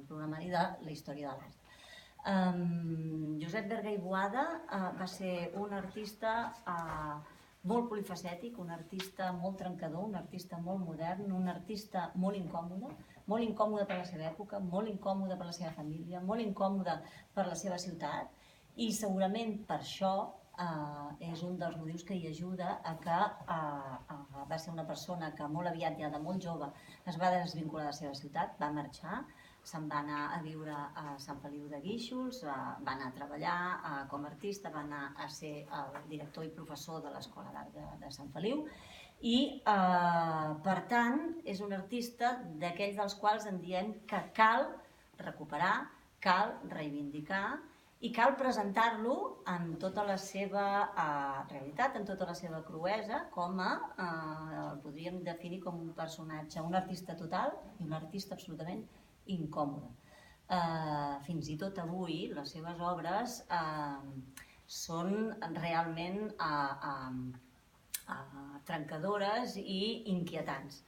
programari de la història de l'art. Josep Berga i Boada va ser un artista molt polifacètic, un artista molt trencador, un artista molt modern, un artista molt incòmode per la seva època, molt incòmode per la seva família, molt incòmode per la seva ciutat, i segurament per això és un dels motius que hi ajuda a que va ser una persona que molt aviat, ja de molt jove, es va desvincular de la seva ciutat, va marxar, se'n va anar a viure a Sant Feliu de Guíxols, va anar a treballar com a artista, va anar a ser el director i professor de l'Escola d'Art de Sant Feliu i, per tant, és un artista d'aquells dels quals en diem que cal recuperar, cal reivindicar i cal presentar-lo en tota la seva realitat, en tota la seva cruesa, com el podríem definir com un personatge, un artista total i un artista absolutament incòmode. Fins i tot avui les seves obres són realment trencadores i inquietants.